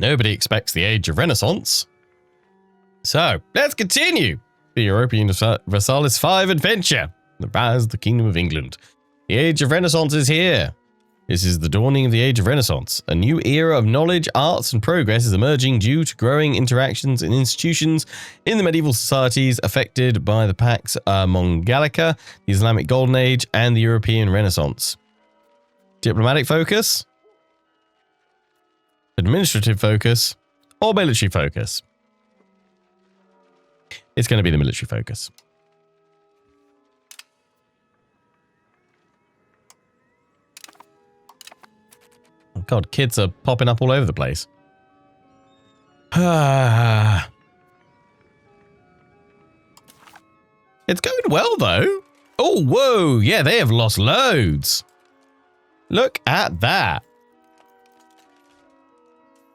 Nobody expects the Age of Renaissance. So, let's continue. The Europa Universalis 5 adventure. The Rise of the Kingdom of England. The Age of Renaissance is here. This is the dawning of the Age of Renaissance. A new era of knowledge, arts, and progress is emerging due to growing interactions and institutions in the medieval societies affected by the Pax Mongolica, the Islamic Golden Age, and the European Renaissance. Diplomatic focus, administrative focus, or military focus? It's going to be the military focus. Oh God, kids are popping up all over the place. It's going well, though. Oh, whoa. Yeah, they have lost loads. Look at that.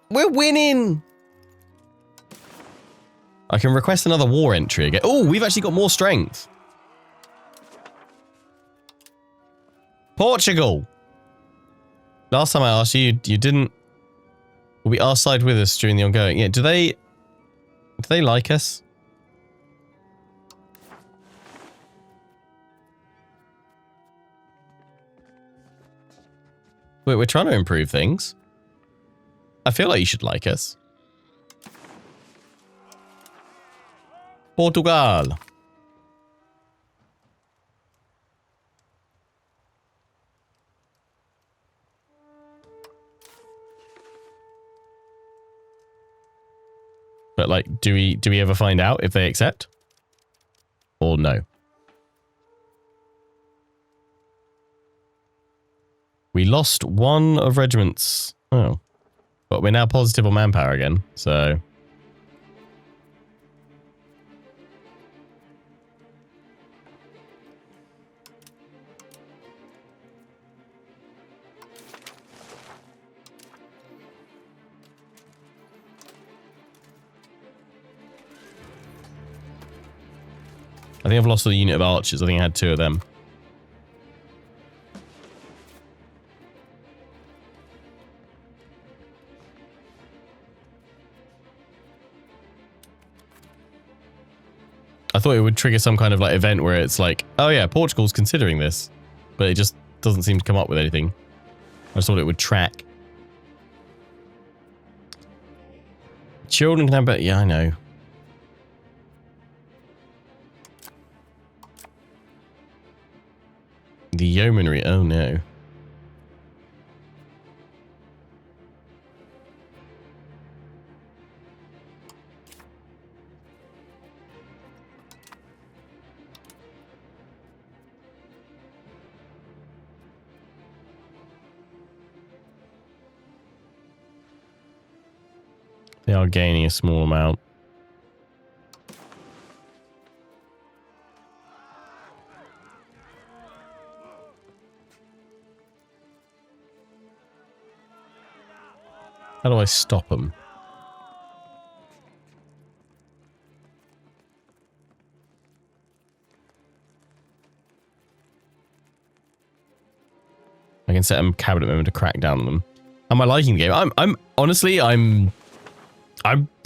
We're winning. I can request another war entry again. Oh, we've actually got more strength. Portugal. Last time I asked you, you didn't. Will be our side with us during the ongoing. Yeah, do they like us? We're trying to improve things. I feel like you should like us. Portugal. But like, do we ever find out if they accept? Or no? We lost one of regiments. Oh. But we're now positive on manpower again, so... I think I've lost a unit of archers. I think I had 2 of them. I thought it would trigger some kind of like event where it's like, oh yeah, Portugal's considering this. But it just doesn't seem to come up with anything. I just thought it would track. Children can have better... Yeah, I know. The yeomanry, oh no. They are gaining a small amount. How do I stop them? I can set a cabinet member to crack down on them. Am I liking the game? I'm honestly, I'm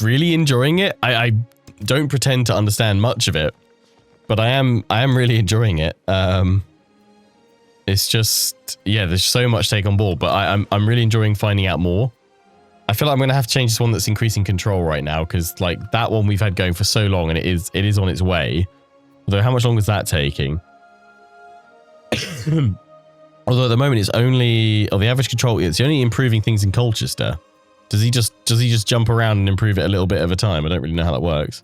really enjoying it. I don't pretend to understand much of it, but I am really enjoying it. It's just, yeah, there's so much to take on board, but I'm really enjoying finding out more. I feel like I'm going to have to change this one that's increasing control right now, because like that one we've had going for so long and it is on its way. Although how much longer is that taking? Although at the moment it's only, the average control, it's only improving things in Colchester. Does he just jump around and improve it a little bit at a time? I don't really know how that works.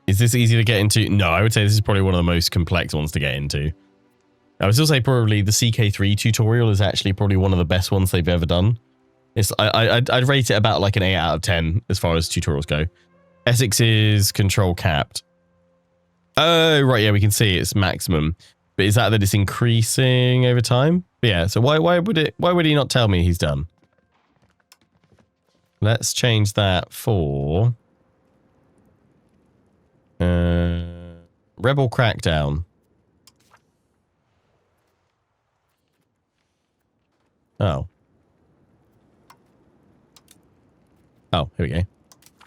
Is this easy to get into? No, I would say this is probably one of the most complex ones to get into. I would still say probably the CK3 tutorial is actually probably one of the best ones they've ever done. I'd rate it about like an 8 out of 10 as far as tutorials go. Essex is control capped. Oh, right, yeah, we can see it's maximum. But is that it's increasing over time? But yeah, so why would he not tell me he's done? Let's change that for Rebel Crackdown. Oh. Oh, here we go.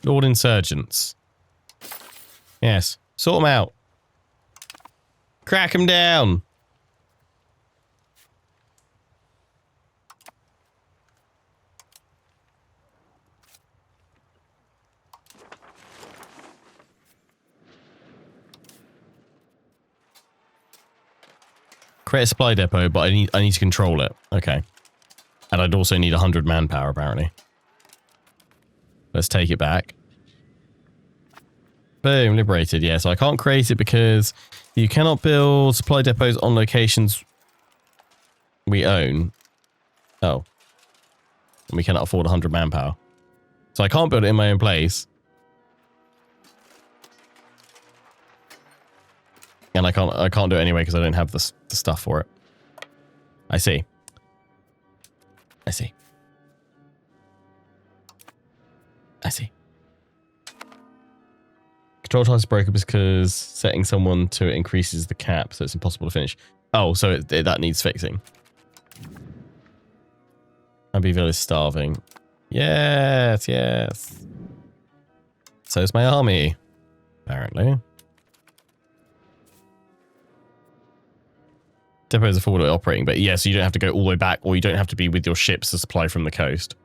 Lord Insurgents. Yes. Sort them out. Crack them down. Create a supply depot, but I need to control it. Okay. And I'd also need 100 manpower, apparently. Let's take it back. Boom, liberated. Yeah, so I can't create it because you cannot build supply depots on locations we own. Oh. And we cannot afford 100 manpower. So I can't build it in my own place. And I can't do it anyway because I don't have the stuff for it. I see. I see. I see. Control task is broken because setting someone to it increases the cap, so it's impossible to finish. Oh, so that needs fixing. Abbeville is starving. Yes, yes. So is my army, apparently. Depots are forward operating, but yeah, so you don't have to go all the way back, or you don't have to be with your ships to supply from the coast.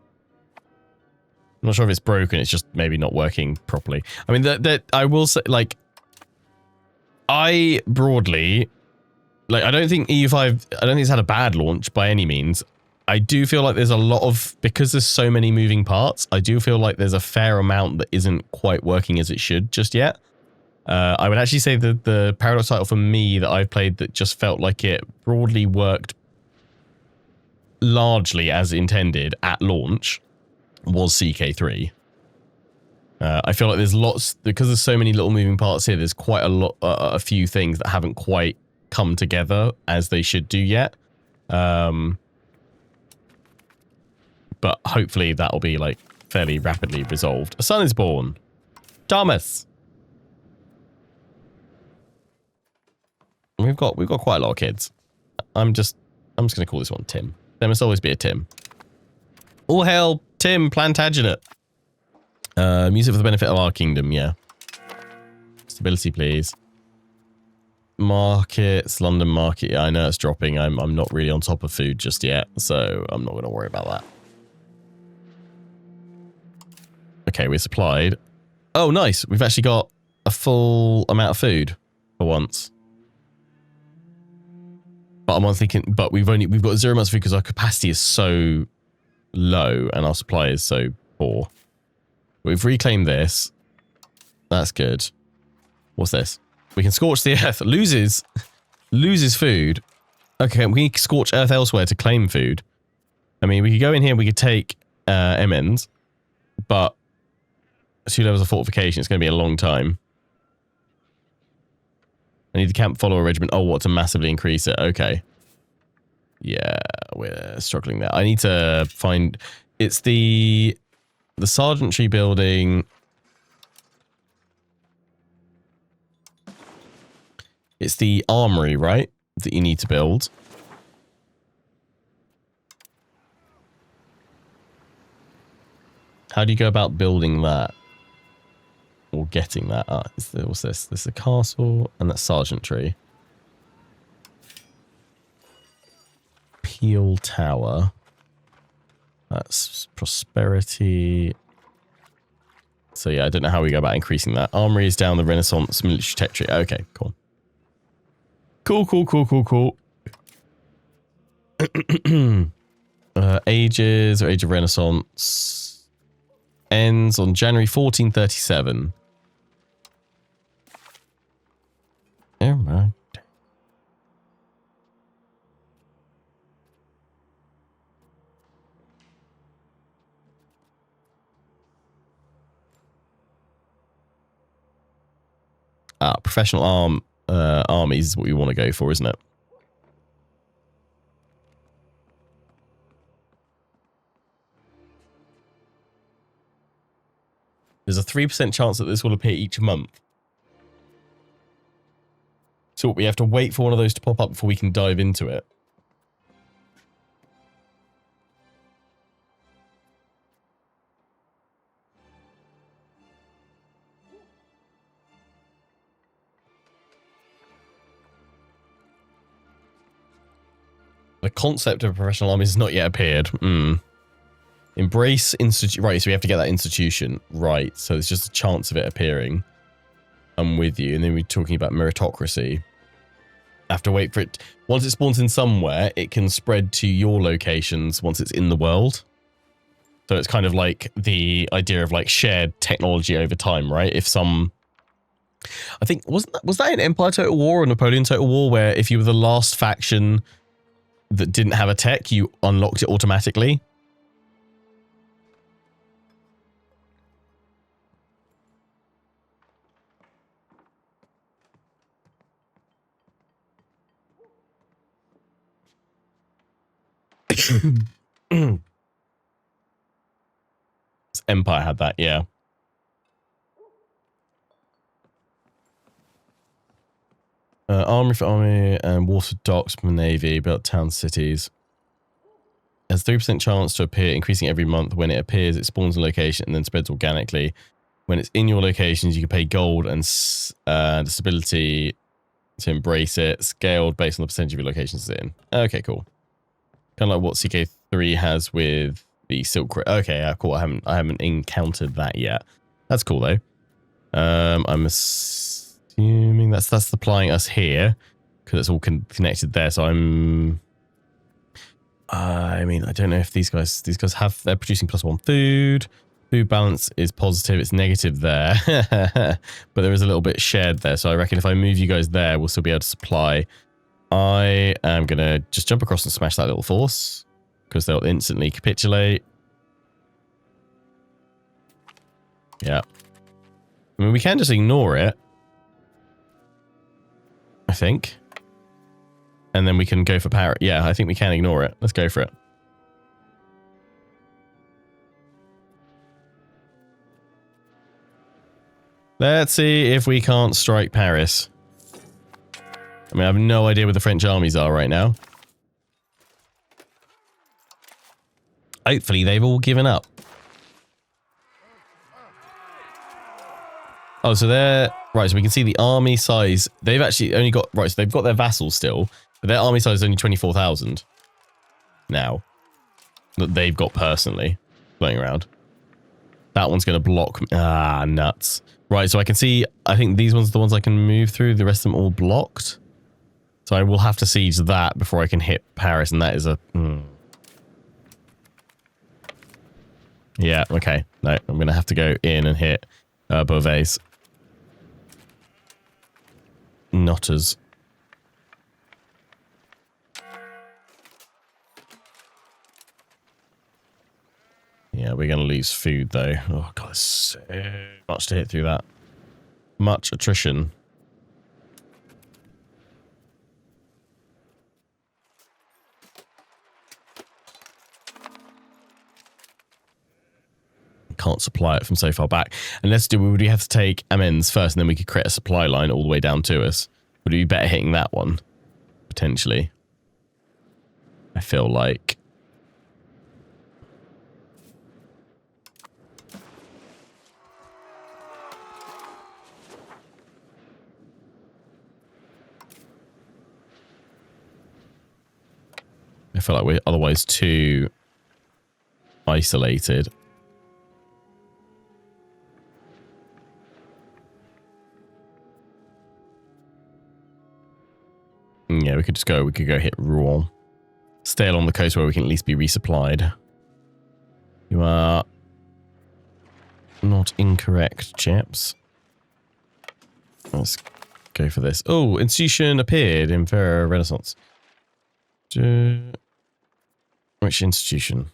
I'm not sure if it's broken, it's just maybe not working properly. I mean, that I will say, like, I broadly, like, I don't think EU5, I don't think it's had a bad launch by any means. I do feel like there's a lot of, because there's so many moving parts, I do feel like there's a fair amount that isn't quite working as it should just yet. I would actually say that the Paradox title for me that I've played that just felt like it broadly worked largely as intended at launch was CK3. I feel like there's lots, because there's so many little moving parts here, there's quite a few things that haven't quite come together as they should do yet. But hopefully that'll be like fairly rapidly resolved. A son is born. Thomas. We've got quite a lot of kids. I'm just going to call this one Tim. There must always be a Tim. All hail Tim Plantagenet. Music for the benefit of our kingdom, yeah. Stability, please. Markets, London market. Yeah, I know it's dropping. I'm not really on top of food just yet, so I'm not going to worry about that. Okay, we're supplied. Oh, nice. We've actually got a full amount of food for once. But I'm thinking, but we've got 0 months of food because our capacity is so low and our supply is so poor. We've reclaimed this. That's good. What's this? We can scorch the earth. Loses food. Okay, we can scorch earth elsewhere to claim food. I mean, we could go in here, we could take MNs, but 2 levels of fortification, it's going to be a long time. I need the camp follower regiment. Oh, what, to massively increase it? Okay. Yeah, we're struggling there. I need to find... It's the sergeantry building. It's the armory, right? That you need to build. How do you go about building that? Or getting that? What's this? This is a castle, and that's sergeantry. Peel Tower. That's prosperity. So yeah, I don't know how we go about increasing that. Armory is down the Renaissance military tech tree. Okay, cool. Cool. Ages or Age of Renaissance ends on January 1437. Never mind. Professional armies is what we want to go for, isn't it? There's a 3% chance that this will appear each month. So we have to wait for one of those to pop up before we can dive into it. The concept of a professional army has not yet appeared. Embrace institute. Right, so we have to get that institution. Right, so it's just a chance of it appearing. I'm with you. And then we're talking about meritocracy. I have to wait for it. Once it spawns in somewhere, it can spread to your locations once it's in the world. So it's kind of like the idea of like shared technology over time, right? If some... I think, was that in Empire Total War or Napoleon Total War, where if you were the last faction that didn't have a tech, you unlocked it automatically? Empire had that, yeah. Army for army and water docks for navy, built town cities. Has 3% chance to appear, increasing every month. When it appears, it spawns in location and then spreads organically. When it's in your locations, you can pay gold and stability to embrace it. Scaled based on the percentage of your locations it's in. Okay, cool. Kind of like what CK3 has with the Silk Road. Okay, yeah, cool. I haven't encountered that yet. That's cool though. I'm assuming that's supplying us here because it's all connected there. So I mean, I don't know if these guys they're producing +1 food. Food balance is positive. It's negative there, but there is a little bit shared there. So I reckon if I move you guys there, we'll still be able to supply. I am going to just jump across and smash that little force because they'll instantly capitulate. Yeah. I mean, we can just ignore it, I think. And then we can go for power. Yeah, I think we can ignore it. Let's go for it. Let's see if we can't strike Paris. I mean, I have no idea where the French armies are right now. Hopefully, they've all given up. Oh, so they're... Right, so we can see the army size. They've actually only got... Right, so they've got their vassals still. But their army size is only 24,000 now. That they've got personally floating around. That one's going to block... Ah, nuts. Right, so I can see... I think these ones are the ones I can move through. The rest of them all blocked. So I will have to siege that before I can hit Paris, and that is a... Yeah, okay. No, I'm going to have to go in and hit Beauvais. Notters. Yeah, we're going to lose food, though. Oh, God, there's so much to hit through that. Much attrition. Can't supply it from so far back. And would we have to take Amen's first and then we could create a supply line all the way down to us? Would it be better hitting that one? Potentially. I feel like. I feel like we're otherwise too isolated. Yeah, we could go hit Rouen. Stay along the coast where we can at least be resupplied. You are not incorrect, chaps. Let's go for this. Oh, institution appeared in Ferro Renaissance. Which institution?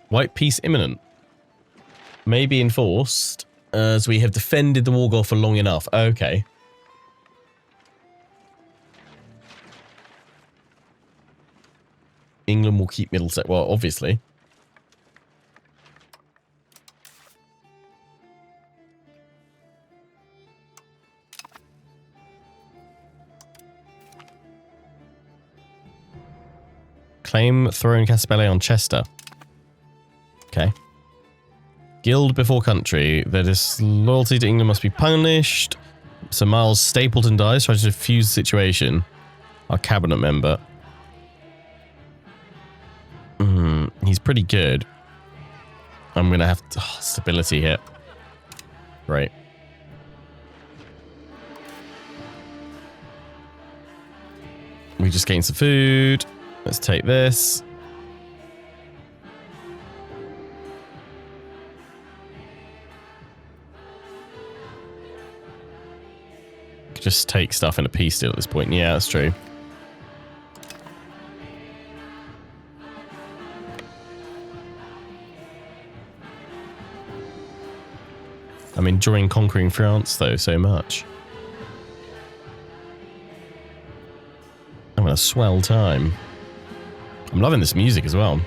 White peace imminent. May be enforced as we have defended the war goal for long enough. Okay. England will keep Middlesex. Well, obviously. Claim throne Caspelle on Chester. Okay. Guild before country. Their disloyalty to England must be punished. So Miles Stapleton dies, tries to defuse the situation. Our cabinet member. He's pretty good. I'm going to have to, stability hit. Right. We just gained some food. Let's take this. Just take stuff in a peace deal at this point. Yeah, that's true. I'm enjoying conquering France, though, so much. I'm having a swell time. I'm loving this music as well.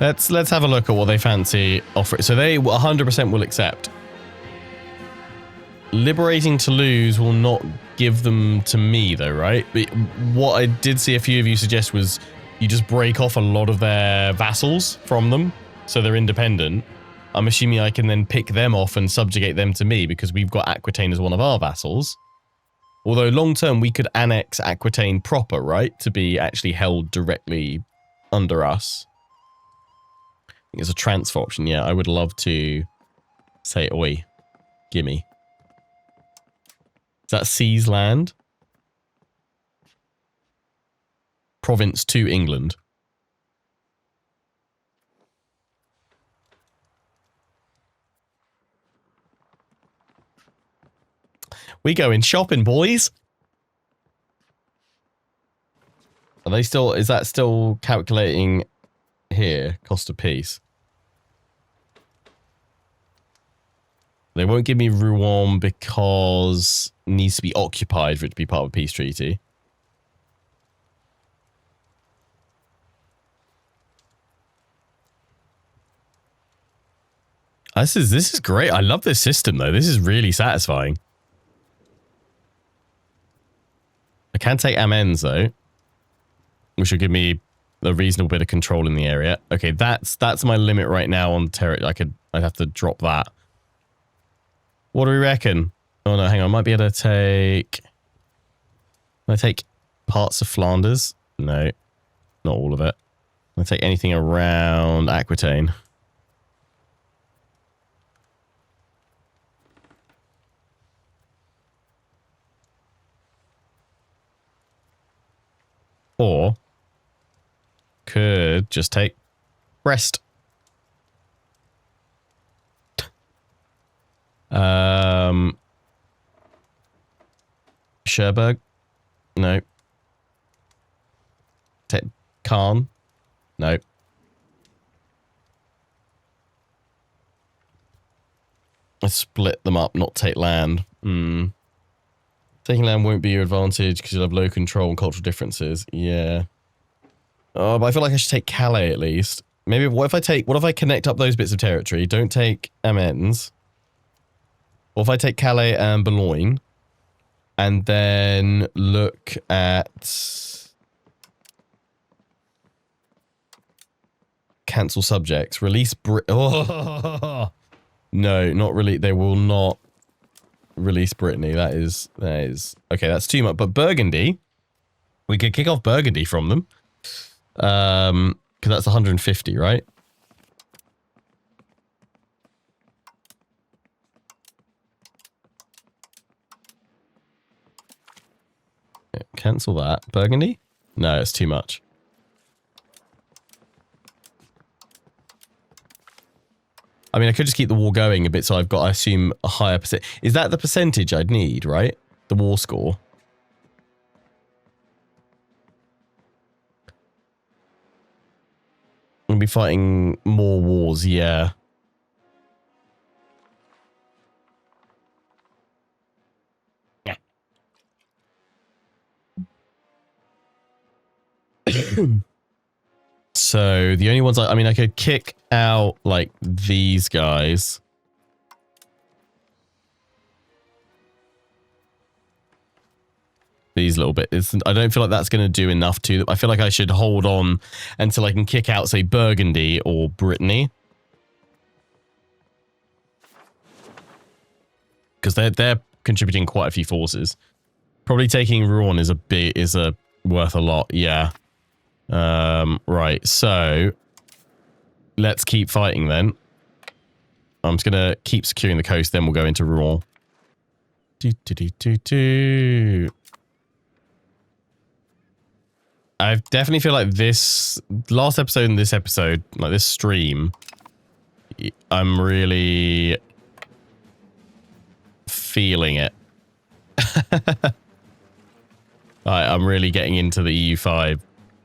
Let's have a look at what they fancy offering. So they 100% will accept. Liberating Toulouse will not give them to me though, right? But what I did see a few of you suggest was you just break off a lot of their vassals from them, so they're independent. I'm assuming I can then pick them off and subjugate them to me because we've got Aquitaine as one of our vassals. Although long term we could annex Aquitaine proper, right? To be actually held directly under us. I think it's a transfer option. Yeah, I would love to say, oi, gimme. Is that seize land? Province to England. We going shopping, boys. Are they still, is that still calculating here? Cost of peace. They won't give me Rouen because it needs to be occupied for it to be part of a peace treaty. This is great. I love this system though. This is really satisfying. I can take Amennes though, which will give me a reasonable bit of control in the area. Okay, that's my limit right now on territory. I'd have to drop that. What do we reckon? Oh no, hang on. I might be able to take... Can I take parts of Flanders? No, not all of it. Can I take anything around Aquitaine? Or could just take Brest. Cherbourg? No. Take Caen? No. Let's split them up, not take land. Taking land won't be your advantage because you'll have low control and cultural differences. Yeah. Oh, but I feel like I should take Calais at least. Maybe what if I connect up those bits of territory? Don't take Amennes. Or if I take Calais and Boulogne, and then look at cancel subjects, release No, not really. They will not release Brittany. That is okay. That's too much. But Burgundy, we could kick off Burgundy from them, because that's 150, right? Cancel that. Burgundy? No, it's too much. I mean, I could just keep the war going a bit, so I've got, I assume, a higher percent. Is that the percentage I'd need, right? The war score. We'll be fighting more wars, yeah. So the only ones I mean, I could kick out like these guys. These little bits. I don't feel like that's going to do enough to them. I feel like I should hold on until I can kick out, say, Burgundy or Brittany. Because they're contributing quite a few forces. Probably taking Rouen is worth a lot, yeah. Right, so let's keep fighting then. I'm just gonna keep securing the coast, then we'll go into Rouen. I definitely feel like this last episode and this episode, like this stream, I'm really feeling it. I'm really getting into the EU5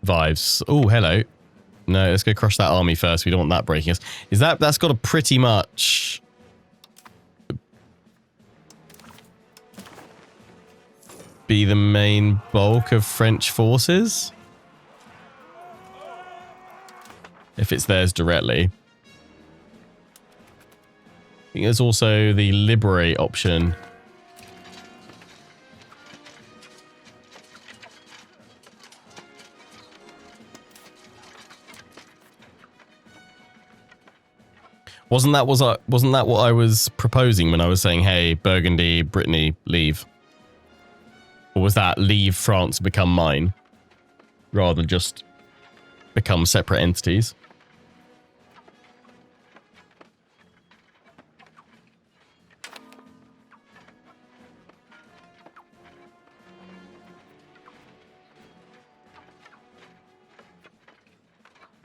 vibes. Oh, hello. No, let's go crush that army first. We don't want that breaking us. That's got to pretty much be the main bulk of French forces? If it's theirs directly. I think there's also the liberate option. Wasn't that what I was proposing when I was saying, hey, Burgundy, Brittany, leave? Or was that leave France, become mine? Rather than just become separate entities?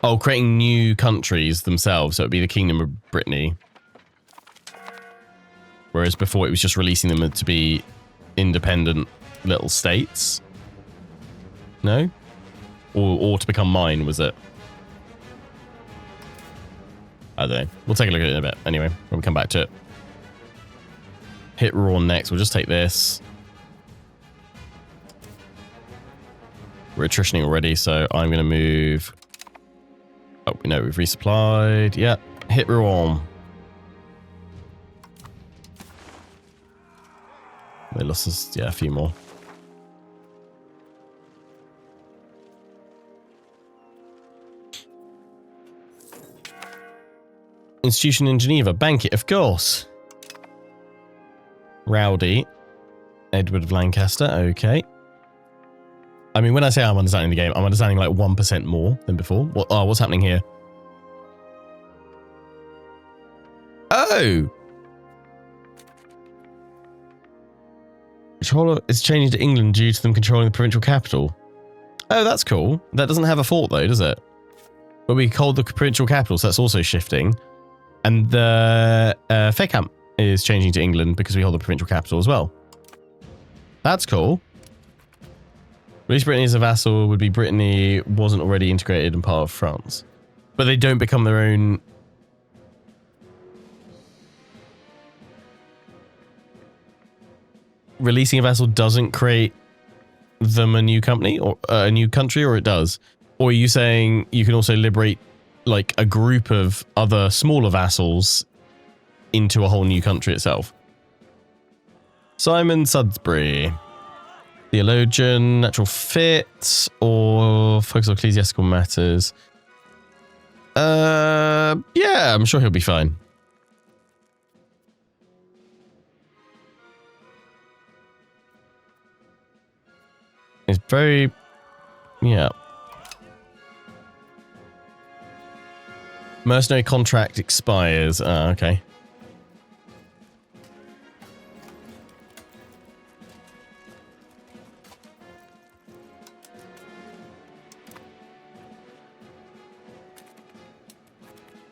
Oh, creating new countries themselves. So it'd be the Kingdom of Brittany. Whereas before it was just releasing them to be independent little states. No? Or to become mine, was it? I don't know. We'll take a look at it in a bit. Anyway, when we come back to it. Hit Rouen next. We'll just take this. We're attritioning already, so I'm going to move... Oh, no, we've resupplied. Yeah, hit Rouen. They lost us, yeah, a few more. Institution in Geneva. Bank it, of course. Rowdy. Edward of Lancaster. Okay. I mean, when I say I'm understanding the game, I'm understanding like 1% more than before. What's happening here? Oh! Controller is changing to England due to them controlling the provincial capital. Oh, that's cool. That doesn't have a fort though, does it? But we hold the provincial capital, so that's also shifting. And the Fecamp is changing to England because we hold the provincial capital as well. That's cool. Release Brittany as a vassal would be Brittany wasn't already integrated and part of France. But they don't become their own... Releasing a vassal doesn't create them a new company or a new country, or it does? Or are you saying you can also liberate like a group of other smaller vassals into a whole new country itself? Simon Sudbury. Theologian, natural fit, or focus on ecclesiastical matters. Yeah, I'm sure he'll be fine. It's very... Yeah. Mercenary contract expires. Okay.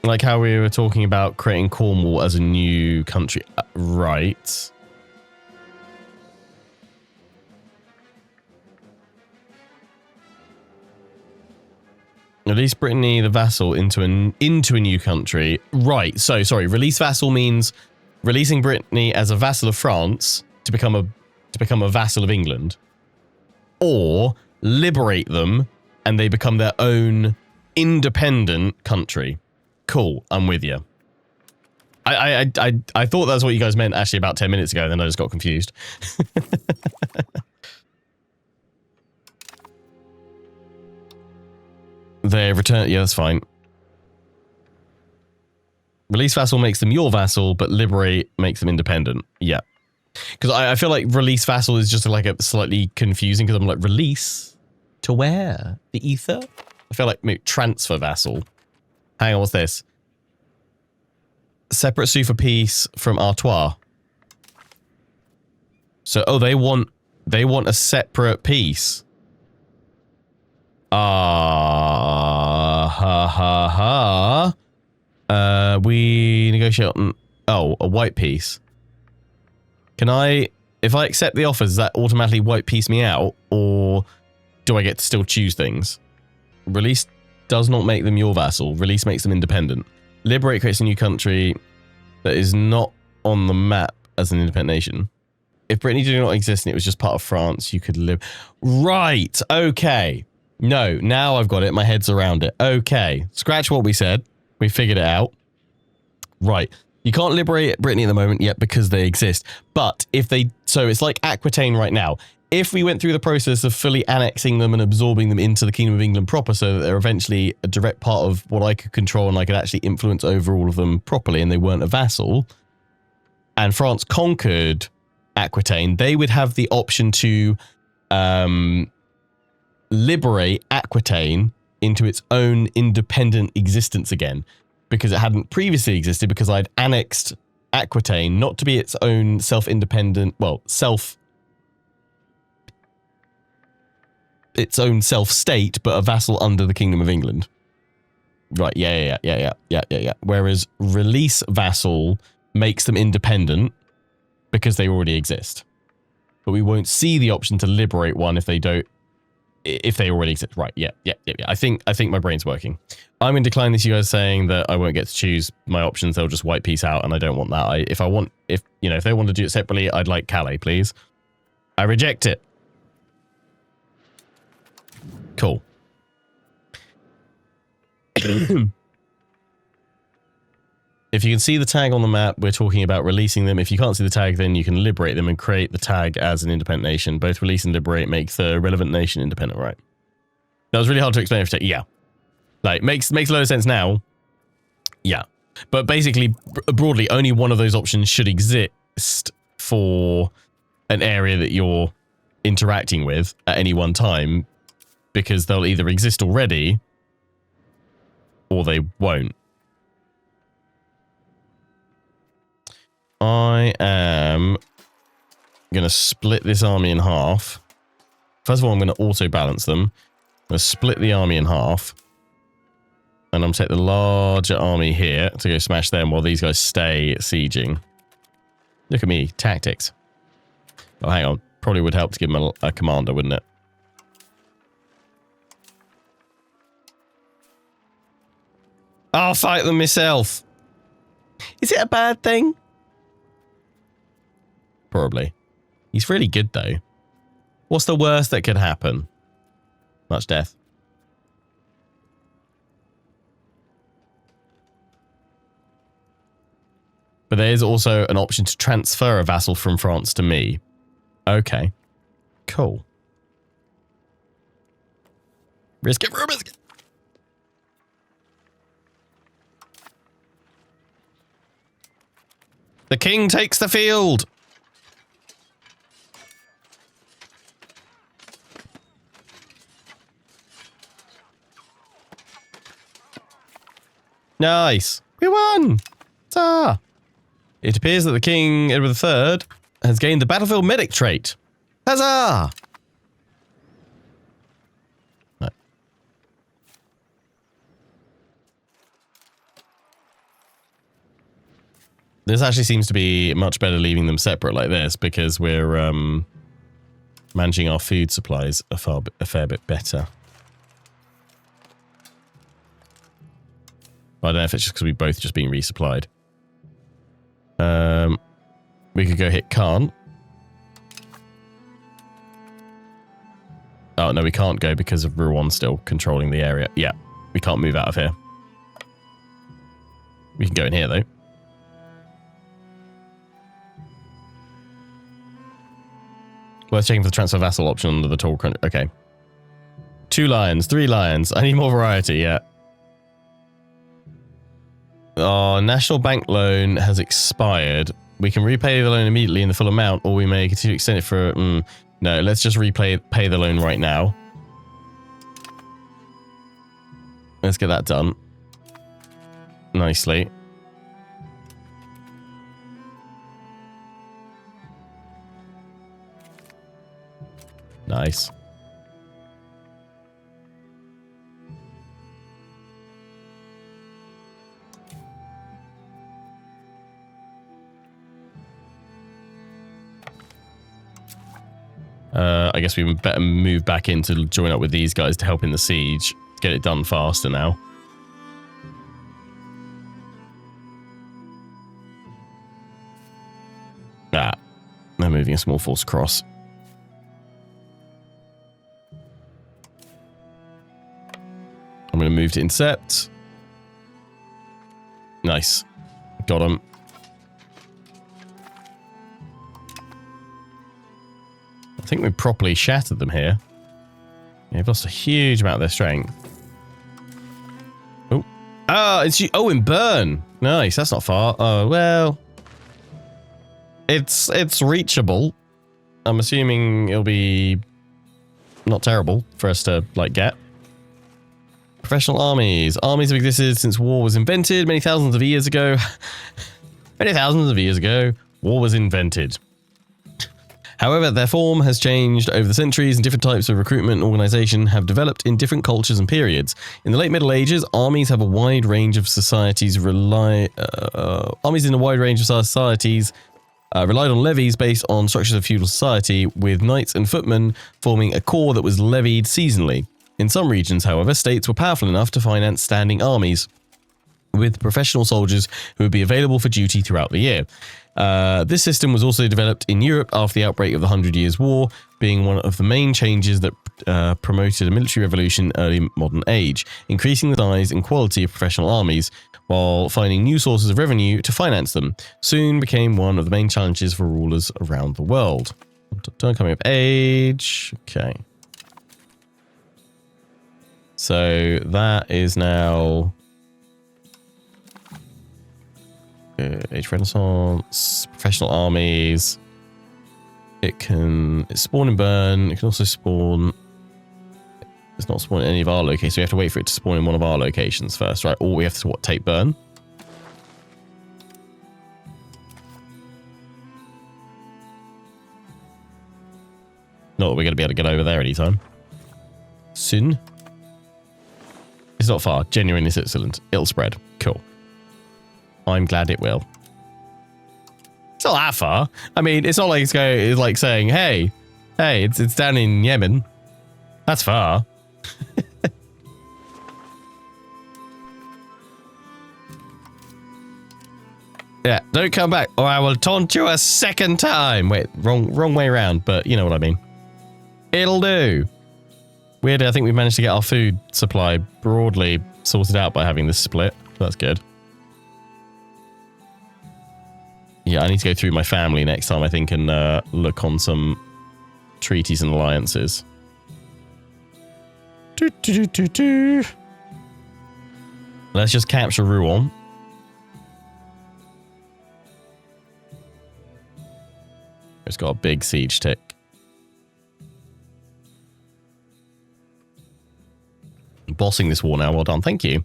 Like how we were talking about creating Cornwall as a new country. Right. Release Brittany, the vassal, into a new country. Right. So, sorry. Release vassal means releasing Brittany as a vassal of France to become a vassal of England. Or liberate them and they become their own independent country. Cool, I'm with you. I thought that's what you guys meant actually about 10 minutes ago, then I just got confused. Okay, return. Yeah, that's fine. Release vassal makes them your vassal, but liberate makes them independent. Yeah. Because I feel like release vassal is just like a slightly confusing because I'm like, release to where? The ether? I feel like maybe transfer vassal. Hang on, what's this? Separate sue for peace from Artois. So, oh, they want a separate peace. We negotiate on, oh, a white peace. Can I, if I accept the offers, does that automatically white peace me out? Or do I get to still choose things? Release does not make them your vassal. Release makes them independent. Liberate creates a new country that is not on the map as an independent nation. If Brittany did not exist and it was just part of France, you could live... Right, okay. No, now I've got it. My head's around it. Okay, scratch what we said. We figured it out. Right. You can't liberate Brittany at the moment yet because they exist. But if they... So it's like Aquitaine right now. If we went through the process of fully annexing them and absorbing them into the Kingdom of England proper so that they're eventually a direct part of what I could control and I could actually influence over all of them properly and they weren't a vassal, and France conquered Aquitaine, they would have the option to liberate Aquitaine into its own independent existence again, because it hadn't previously existed, because I'd annexed Aquitaine not to be its own self-independent, well, its own self-state, but a vassal under the Kingdom of England. Right, yeah. Whereas release vassal makes them independent because they already exist. But we won't see the option to liberate one if they don't, if they already exist. Right, yeah. I think my brain's working. I'm going to decline this, you guys saying that I won't get to choose my options. They'll just white peace out, and I don't want that. If they want to do it separately, I'd like Calais, please. I reject it. Cool. If you can see the tag on the map, we're talking about releasing them. If you can't see the tag, then you can liberate them and create the tag as an independent nation. Both release and liberate make the relevant nation independent, right? That was really hard to explain. Yeah. Like, makes a lot of sense now. Yeah. But basically, broadly, only one of those options should exist for an area that you're interacting with at any one time, because they'll either exist already or they won't. I am going to split this army in half. First of all, I'm going to auto-balance them. I'm going to split the army in half. And I'm going to take the larger army here to go smash them while these guys stay sieging. Look at me, tactics. Oh, hang on. Probably would help to give them a commander, wouldn't it? I'll fight them myself. Is it a bad thing? Probably. He's really good, though. What's the worst that could happen? Much death. But there is also an option to transfer a vassal from France to me. Okay. Cool. Risk it for a biscuit. The king takes the field. Nice. We won. Ta. It appears that the King Edward III has gained the battlefield medic trait. Huzzah! Right. This actually seems to be much better leaving them separate like this, because we're managing our food supplies a fair bit better. I don't know if it's just because we've both just been resupplied. We could go hit Khan. Oh, no, we can't go because of Rouen still controlling the area. Yeah, we can't move out of here. We can go in here, though. Worth checking for the transfer vassal option under the tall country. Okay. 2 lions, 3 lions. I need more variety, yeah. Our national bank loan has expired. We can repay the loan immediately in the full amount, or we may continue to extend it for... no, let's just pay the loan right now. Let's get that done. Nicely. Nice. I guess we better move back in to join up with these guys to help in the siege. Get it done faster now. Ah, they're moving a small force across. I'm going to move to intercept. Nice. Got him. I think we properly shattered them here. They've lost a huge amount of their strength. Oh. Ah, it's... Oh, in Bern. Nice, that's not far. Oh, well... It's reachable. I'm assuming it'll be not terrible for us to, like, get. Professional armies. Armies have existed since war was invented many thousands of years ago. Many thousands of years ago, war was invented. However, their form has changed over the centuries and different types of recruitment and organisation have developed in different cultures and periods. In the late Middle Ages, armies have a wide range of societies relied on levies based on structures of feudal society, with knights and footmen forming a corps that was levied seasonally. In some regions, however, states were powerful enough to finance standing armies, with professional soldiers who would be available for duty throughout the year. This system was also developed in Europe after the outbreak of the 100 Years' War, being one of the main changes that promoted a military revolution in early modern age, increasing the size and quality of professional armies, while finding new sources of revenue to finance them. Soon became one of the main challenges for rulers around the world. Turn coming of age. Okay. So that is now... Age Renaissance, professional armies. It's spawn and burn. It can also spawn. It's not spawn in any of our locations. So we have to wait for it to spawn in one of our locations first, right? Or we have to what? Take burn. Not that we're going to be able to get over there anytime soon. It's not far. Genuinely Switzerland. It'll spread. Cool. I'm glad it will. It's not that far. I mean, it's not like it's like saying, hey, it's down in Yemen. That's far. Yeah, don't come back or I will taunt you a second time. Wait, wrong way around, but you know what I mean. It'll do. Weirdly, I think we managed to get our food supply broadly sorted out by having this split. So that's good. Yeah, I need to go through my family next time, I think, and look on some treaties and alliances. Let's just capture Rouen. It's got a big siege tick. Bossing this war now. Well done. Thank you.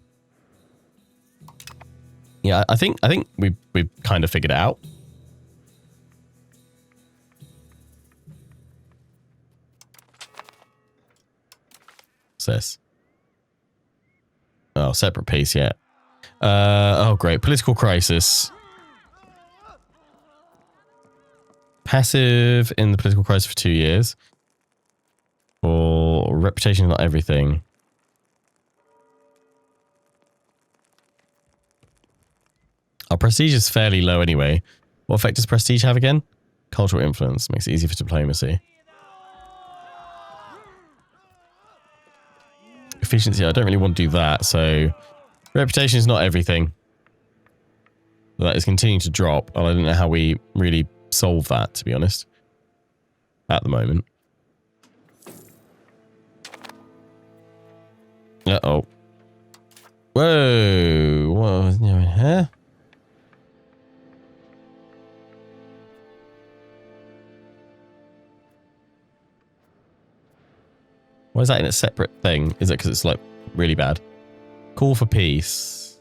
Yeah, I think we've kind of figured it out. What's this? Oh, separate peace, yeah. Oh, great. Political crisis. Passive in the political crisis for 2 years. Or reputation is not everything. Our prestige is fairly low anyway. What effect does prestige have again? Cultural influence. Makes it easy for diplomacy. Efficiency. I don't really want to do that, so... Reputation is not everything. That is continuing to drop, and I don't know how we really solve that, to be honest. At the moment. oh. Whoa. What was new in here? Why is that in a separate thing? Is it because it's like really bad? Call for peace.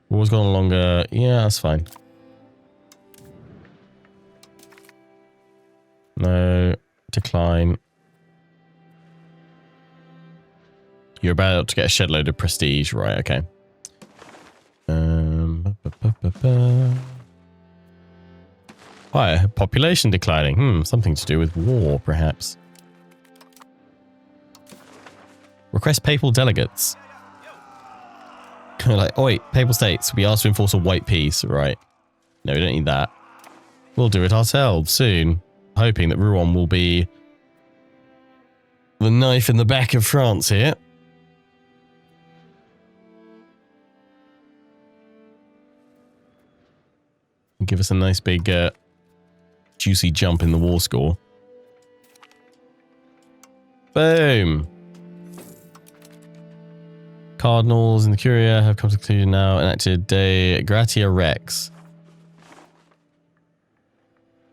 War's gone longer. Yeah, that's fine. No. Decline. You're about to get a shed load of prestige. Right, okay. Why? Population declining. Something to do with war, perhaps. Request papal delegates. Like, oh wait, papal states. We asked to enforce a white peace. Right. No, we don't need that. We'll do it ourselves soon. Hoping that Rouen will be the knife in the back of France here. Give us a nice big juicy jump in the war score. Boom. Cardinals in the Curia have come to conclusion now. Enacted De Gratia Rex.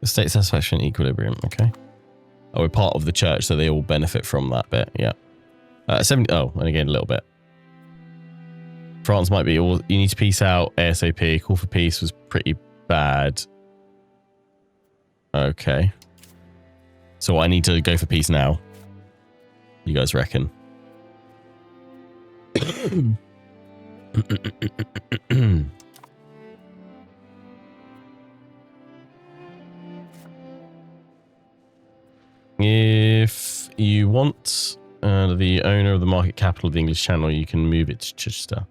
The state satisfaction equilibrium. Okay. Oh, we're part of the church, so they all benefit from that bit. Yeah. 70. Oh, and again, a little bit. France might be all. You need to peace out ASAP. Call for peace was pretty bad. Okay. So I need to go for peace now. You guys reckon? If you want the owner of the market capital of the English Channel, you can move it to Chichester.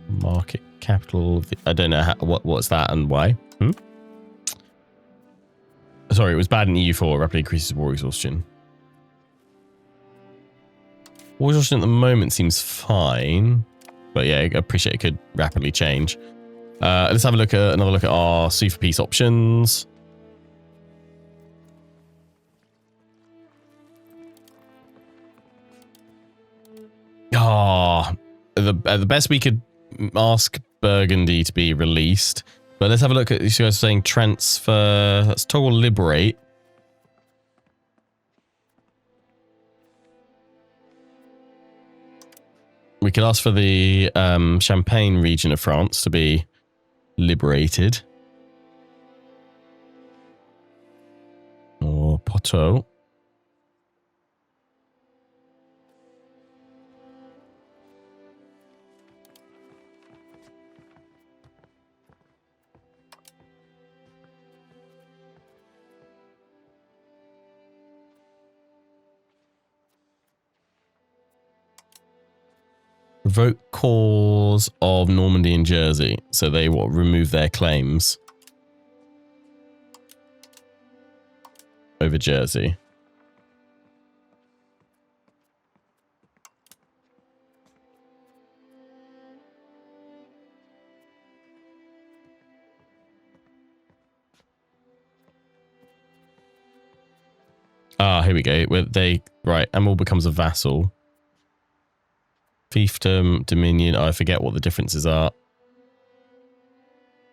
Market capital of the, I don't know what's that and why. Sorry, it was bad in EU4. Rapidly increases war exhaustion. War exhaustion at the moment seems fine, but yeah, I appreciate it could rapidly change. Let's have a look at another look at our sue for peace options. The best we could ask Burgundy to be released, but let's have a look at, you guys saying transfer. Let's toggle liberate. We could ask for the Champagne region of France to be liberated. Or Poitou. Revoke cause of Normandy and Jersey. So they will remove their claims over Jersey. Ah, here we go. Where they right, Amel becomes a vassal. Fiefdom, Dominion. I forget what the differences are.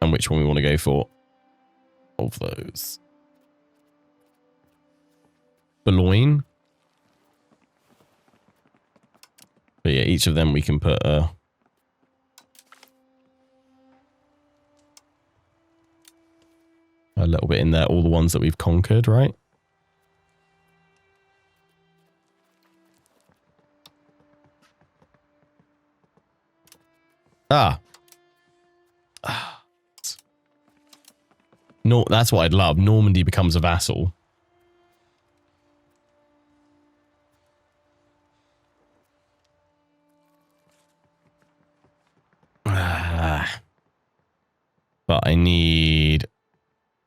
And which one we want to go for. Of those. Boulogne. But yeah, each of them we can put a little bit in there. All the ones that we've conquered, right? No, that's what I'd love. Normandy becomes a vassal. But I need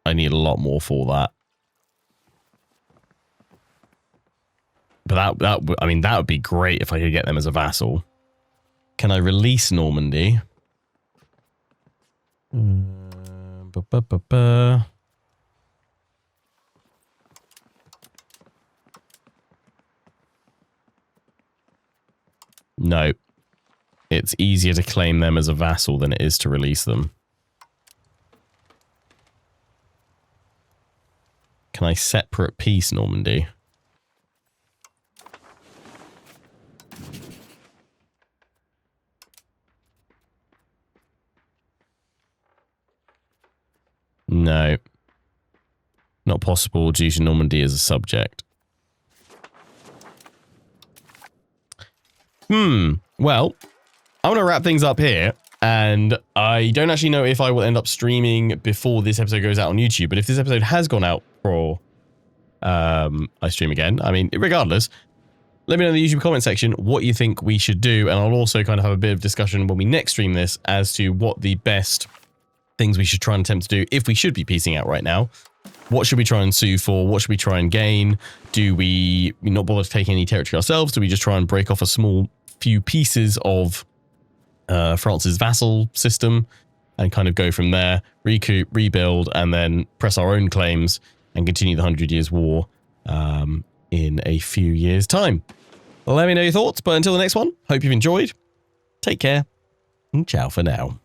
a lot more for that. But I mean, that would be great if I could get them as a vassal. Can I release Normandy? No. It's easier to claim them as a vassal than it is to release them. Can I separate peace Normandy? No. Not possible due to Normandy as a subject. Well, I'm going to wrap things up here. And I don't actually know if I will end up streaming before this episode goes out on YouTube. But if this episode has gone out for I stream again, I mean, regardless, let me know in the YouTube comment section what you think we should do. And I'll also kind of have a bit of discussion when we next stream this as to what the best things we should try and attempt to do if we should be piecing out right now. What should we try and sue for? What should we try and gain? Do we not bother to take any territory ourselves? Do we just try and break off a small few pieces of France's vassal system and kind of go from there, recoup, rebuild, and then press our own claims and continue the 100 Years' War in a few years' time? Let me know your thoughts, but until the next one, hope you've enjoyed. Take care, and ciao for now.